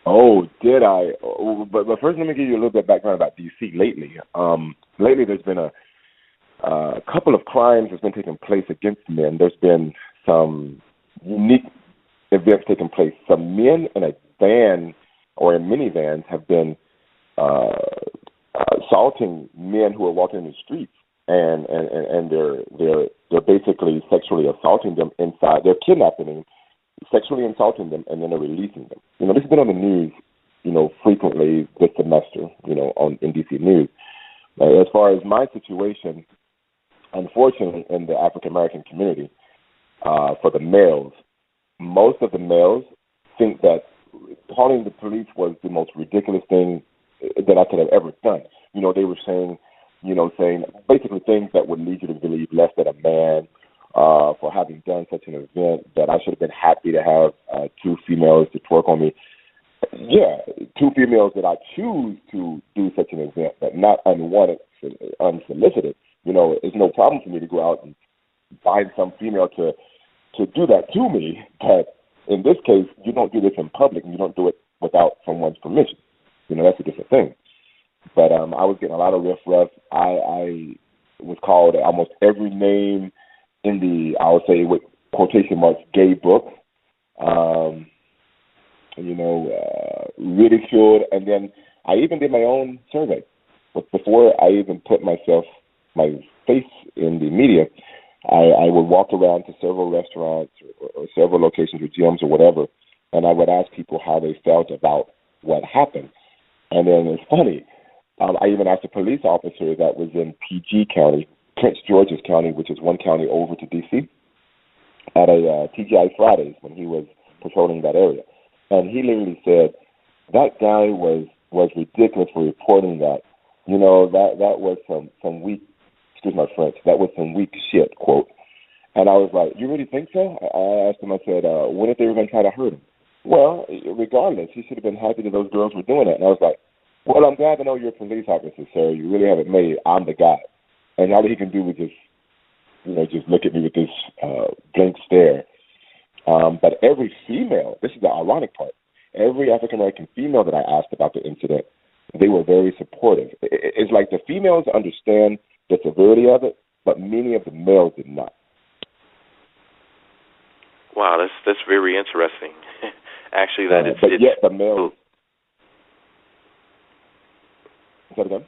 Oh, did I? Oh, but first, let me give you a little bit of background about D.C. lately. Lately, there's been a couple of crimes that's been taking place against men. There's been some unique events taking place. Some men in a van or in minivans have been uh, assaulting men who are walking in the streets, and they're basically sexually assaulting them inside. They're kidnapping them, sexually assaulting them, and then they're releasing them. This has been on the news, frequently this semester, on in DC News. As far as my situation, unfortunately, in the African American community, for the males, most of the males think that calling the police was the most ridiculous thing that I could have ever done. They were saying basically things that would lead you to believe less than a man for having done such an event, that I should have been happy to have two females to twerk on me. Yeah, two females that I choose to do such an event, but not unwanted, unsolicited. It's no problem for me to go out and find some female to do that to me, but in this case, you don't do this in public, and you don't do it without someone's permission. That's a different thing. But I was getting a lot of riff-raff. I was called almost every name in the, I would say with quotation marks, gay book. Ridiculed, and then I even did my own survey. But before I even put my face in the media, I would walk around to several restaurants or several locations or gyms or whatever, and I would ask people how they felt about what happened. And then it's funny, I even asked a police officer that was in PG County, Prince George's County, which is one county over to D.C., at a TGI Fridays when he was patrolling that area. And he literally said, that guy was ridiculous for reporting that. That was some weak, excuse my French, that was some weak shit, quote. And I was like, you really think so? I asked him, I said, what if they were going to try to hurt him? Well, regardless, he should have been happy that those girls were doing it. And I was like, well, I'm glad to know you're a police officer, sir. You really haven't made it. I'm the guy. And all he can do was just look at me with this blank stare. But every female, this is the ironic part, every African-American female that I asked about the incident, they were very supportive. It's like the females understand the severity of it, but many of the males did not. Wow, that's very interesting. Actually, but yet the males. Is that again?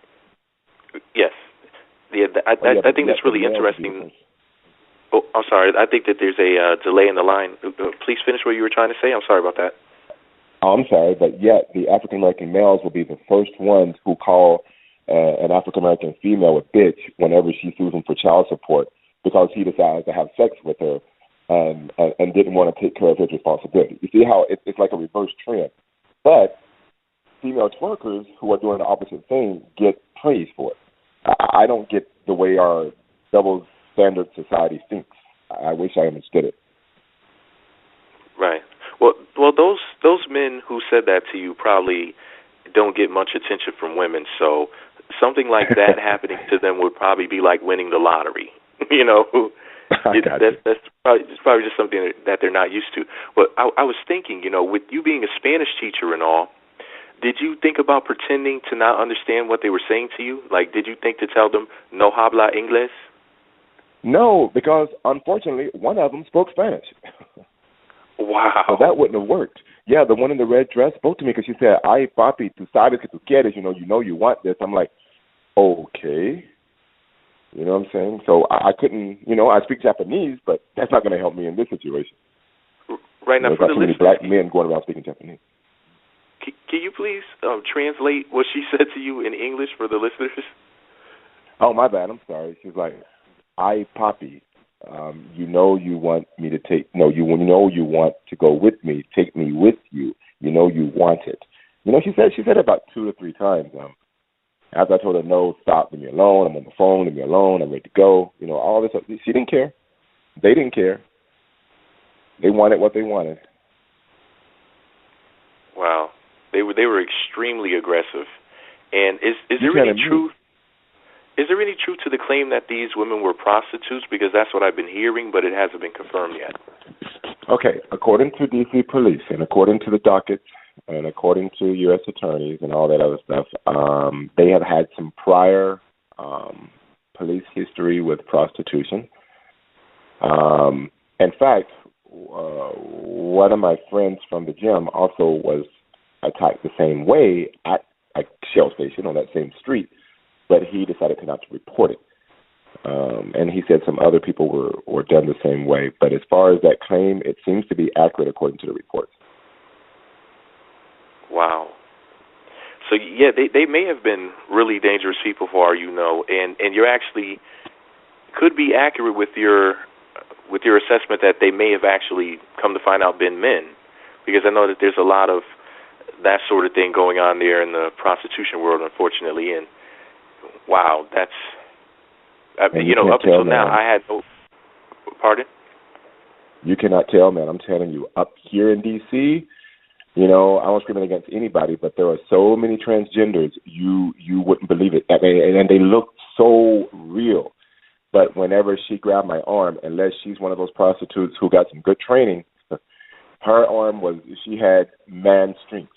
Yes. Yeah, I think that's really interesting. Oh, I'm sorry. I think that there's a delay in the line. Please finish what you were trying to say. I'm sorry about that. Oh, I'm sorry, but yet the African-American males will be the first ones who call an African-American female a bitch whenever she sues him for child support because he decides to have sex with her and didn't want to take care of his responsibility. You see how it's like a reverse trend. But female twerkers who are doing the opposite thing get praise for it. I don't get the way our double standard society thinks. I wish I understood it. Right. Well, those men who said that to you probably don't get much attention from women. So something like that happening to them would probably be like winning the lottery. That's probably just something that they're not used to. But I was thinking, with you being a Spanish teacher and all, did you think about pretending to not understand what they were saying to you? Like, did you think to tell them, no habla inglés? No, because unfortunately, one of them spoke Spanish. Wow. So that wouldn't have worked. Yeah, the one in the red dress spoke to me because she said, ay, papi, tú sabes que tú quieres, you know you want this. I'm like, okay. You know what I'm saying? So I couldn't, I speak Japanese, but that's not going to help me in this situation. Right now, for the listeners, black men going around speaking Japanese. Can you please translate what she said to you in English for the listeners? Oh, my bad. I'm sorry. She's like, "Ay, papi, you know you want me to take. No, you know you want to go with me. Take me with you. You know you want it. She said it about 2 or 3 times. After I told her no, stop, leave me alone. I'm on the phone. Leave me alone. I'm ready to go. All this. She didn't care. They didn't care. They wanted what they wanted. Wow. They were extremely aggressive. And is there any truth? Is there any truth to the claim that these women were prostitutes? Because that's what I've been hearing, but it hasn't been confirmed yet. Okay, according to D.C. police and according to the docket and according to U.S. attorneys and all that other stuff, they have had some prior police history with prostitution. In fact, one of my friends from the gym also was attacked the same way at a Shell station on that same street, but he decided not to report it. And he said some other people were done the same way. But as far as that claim, it seems to be accurate according to the reports. Wow. So, yeah, they may have been really dangerous people for all you know, and you're actually could be accurate with your assessment that they may have actually come to find out been men, because I know that there's a lot of that sort of thing going on there in the prostitution world, unfortunately. And wow, that's up until now I had no. Pardon? You cannot tell, man. I'm telling you, up here in D.C., I don't screaming against anybody, but there are so many transgenders, you wouldn't believe it, and they look so real. But whenever she grabbed my arm, unless she's one of those prostitutes who got some good training, her arm she had man strength.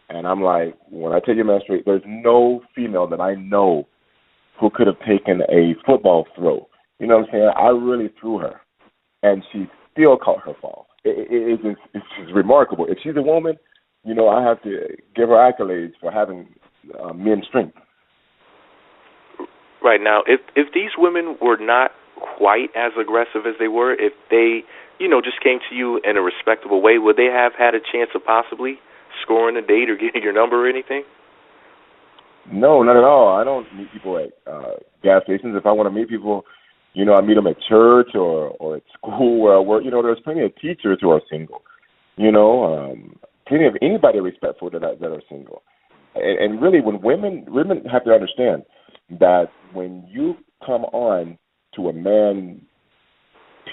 And I'm like, when I tell you man strength, there's no female that I know who could have taken a football throw. You know what I'm saying? I really threw her, and she still caught her fall. It's just remarkable. If she's a woman, I have to give her accolades for having men's strength. Right. Now, if these women were not quite as aggressive as they were, if they, just came to you in a respectable way, would they have had a chance of possibly scoring a date or getting your number or anything? No, not at all. I don't meet people at gas stations. If I want to meet people, I meet them at church or at school where I work. There's plenty of teachers who are single. Plenty of anybody respectful that are single. And really, when women have to understand that when you come on to a man,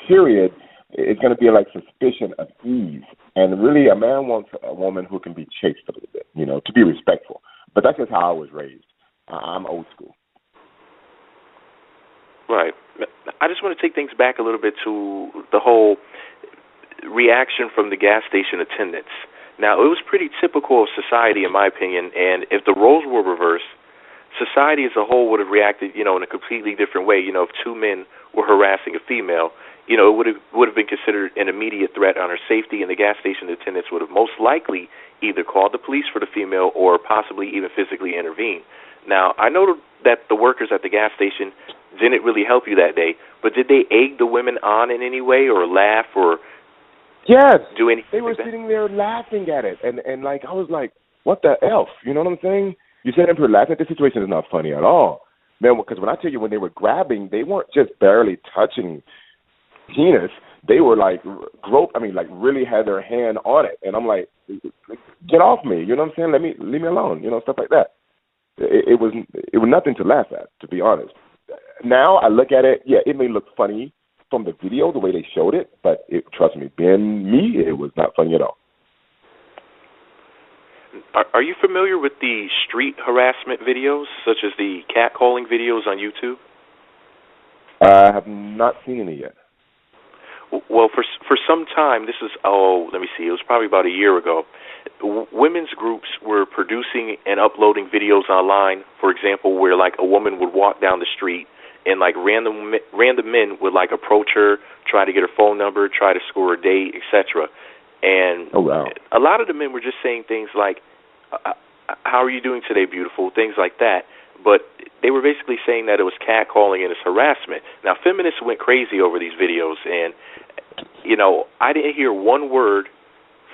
period, it's going to be like suspicion of ease. And really, a man wants a woman who can be chased a little bit, to be respectful. But that's just how I was raised. I'm old school. Right. I just want to take things back a little bit to the whole reaction from the gas station attendants. Now, it was pretty typical of society, in my opinion, and if the roles were reversed, society as a whole would have reacted, in a completely different way. If two men were harassing a female, it would have been considered an immediate threat on her safety, and the gas station attendants would have most likely either called the police for the female or possibly even physically intervened. Now, I know that the workers at the gas station didn't really help you that day, but did they egg the women on in any way or laugh or do anything? They were like that? sitting there laughing at it, and like I was like, what the F? You know what I'm saying? You said them laughing. This situation is not funny at all, man. Because when I tell you, when they were grabbing, they weren't just barely touching penis. They were like like really had their hand on it, and I'm like, get off me. You know what I'm saying? Leave me alone. Stuff like that. It was nothing to laugh at, to be honest. Now I look at it, it may look funny from the video, the way they showed it, but trust me, being me, it was not funny at all. Are you familiar with the street harassment videos, such as the catcalling videos on YouTube? I have not seen any yet. Well, for some time, it was probably about a year ago, women's groups were producing and uploading videos online, for example, where like a woman would walk down the street and like random men would like approach her, try to get her phone number, try to score a date, etc. And a lot of the men were just saying things like, how are you doing today, beautiful? Things like that. But they were basically saying that it was catcalling and it's harassment. Now, feminists went crazy over these videos, and, I didn't hear one word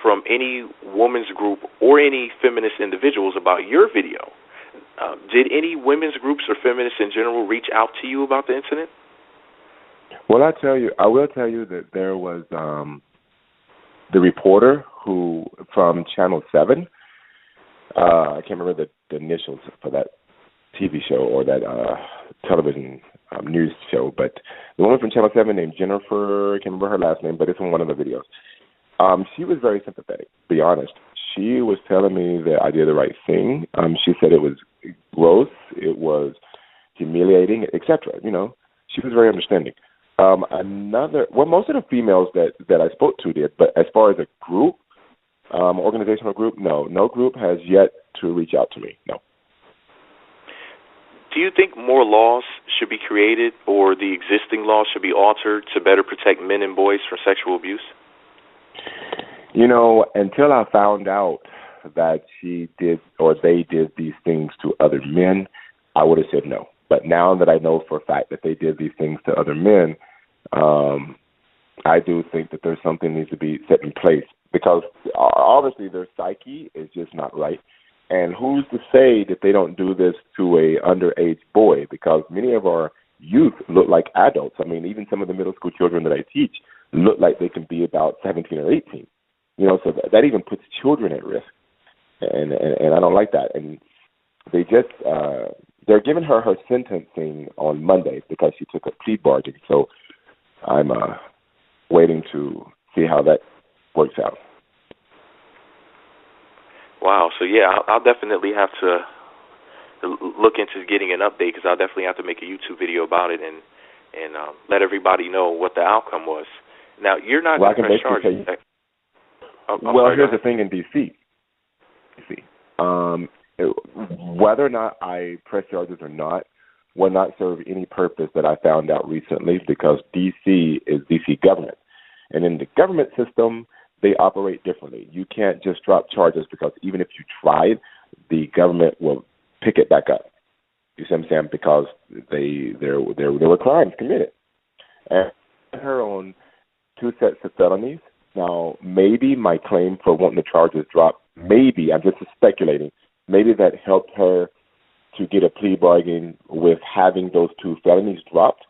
from any women's group or any feminist individuals about your video. Did any women's groups or feminists in general reach out to you about the incident? Well, I will tell you that there was the reporter who from Channel 7. I can't remember the initials for that TV show or that television news show, but the woman from Channel 7 named Jennifer, I can't remember her last name, but it's in one of the videos. She was very sympathetic, to be honest. She was telling me that I did the right thing. She said it was gross, it was humiliating, etc. She was very understanding. Most of the females that I spoke to did, but as far as a group, Organizational group? No group has yet to reach out to me. No. Do you think more laws should be created or the existing laws should be altered to better protect men and boys from sexual abuse? Until I found out that she did or they did these things to other men, I would have said no. But now that I know for a fact that they did these things to other men, I do think that there's something needs to be set in place because obviously their psyche is just not right. And who's to say that they don't do this to a underage boy? Because many of our youth look like adults. I mean, even some of the middle school children that I teach look like they can be about 17 or 18. So that even puts children at risk. And I don't like that. And they just they're giving her sentencing on Monday because she took a plea bargain. So I'm waiting to see how that works out. Wow. So, yeah, I'll definitely have to look into getting an update because I'll definitely have to make a YouTube video about it and let everybody know what the outcome was. Now, you're not going to press charges. Here's the thing in D.C. Whether or not I press charges or not will not serve any purpose that I found out recently because D.C. is D.C. government. And in the government system, they operate differently. You can't just drop charges because even if you tried, the government will pick it back up. You see what I'm saying? Because there were crimes committed. And her on 2 sets of felonies. Now, maybe my claim for wanting the charges dropped, maybe, I'm just speculating, maybe that helped her to get a plea bargain with having those 2 felonies dropped.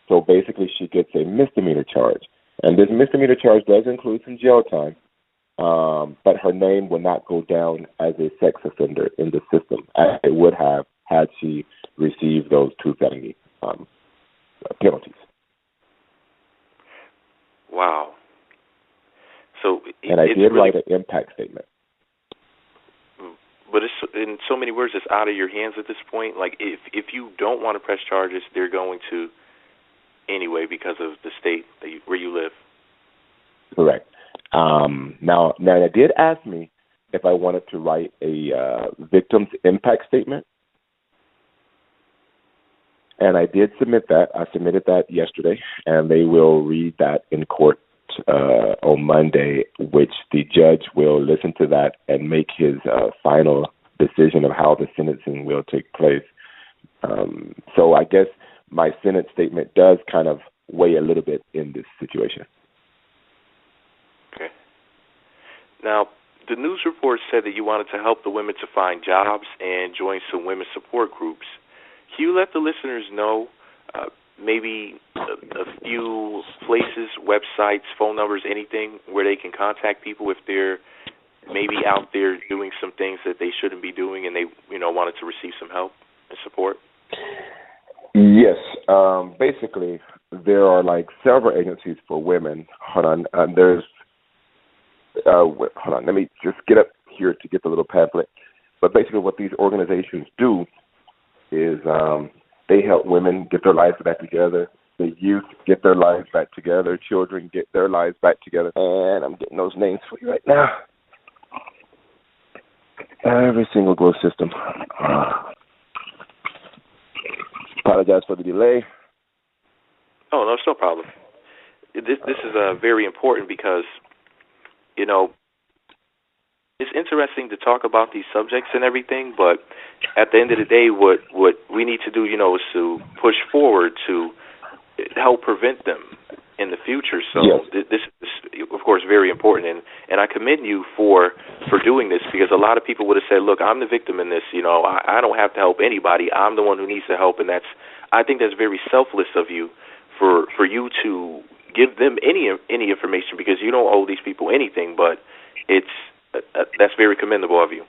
So basically she gets a misdemeanor charge. And this misdemeanor charge does include some jail time, but her name will not go down as a sex offender in the system, as it would have had she received those 2 felony penalties. Wow. So and I did write an impact statement. But it's, in so many words, it's out of your hands at this point. Like, if you don't want to press charges, they're going to anyway because of the state where you live. Correct. Now they did ask me if I wanted to write a victim's impact statement, and I did submit that. I submitted that yesterday, and they will read that in court on Monday, which the judge will listen to that and make his final decision of how the sentencing will take place. So I guess my sentence statement does kind of weigh a little bit in this situation. Okay. Now, the news report said that you wanted to help the women to find jobs and join some women's support groups. Can you let the listeners know maybe a few places, websites, phone numbers, anything where they can contact people if they're maybe out there doing some things that they shouldn't be doing and they, wanted to receive some help and support? Yes. Basically, there are like several agencies for women. Hold on. Hold on. Let me just get up here to get the little pamphlet. But basically what these organizations do is they help women get their lives back together. The youth get their lives back together. Children get their lives back together. And I'm getting those names for you right now. Every single growth system. Apologize for the delay. Oh, no, it's no problem. This is very important because, it's interesting to talk about these subjects and everything, but at the end of the day, what we need to do, is to push forward to help prevent them in the future. So yes. This is, of course, very important, and I commend you for doing this because a lot of people would have said, look, I'm the victim in this, I don't have to help anybody. I'm the one who needs to help, and I think that's very selfless of you for you to give them any information because you don't owe these people anything, but that's very commendable of you.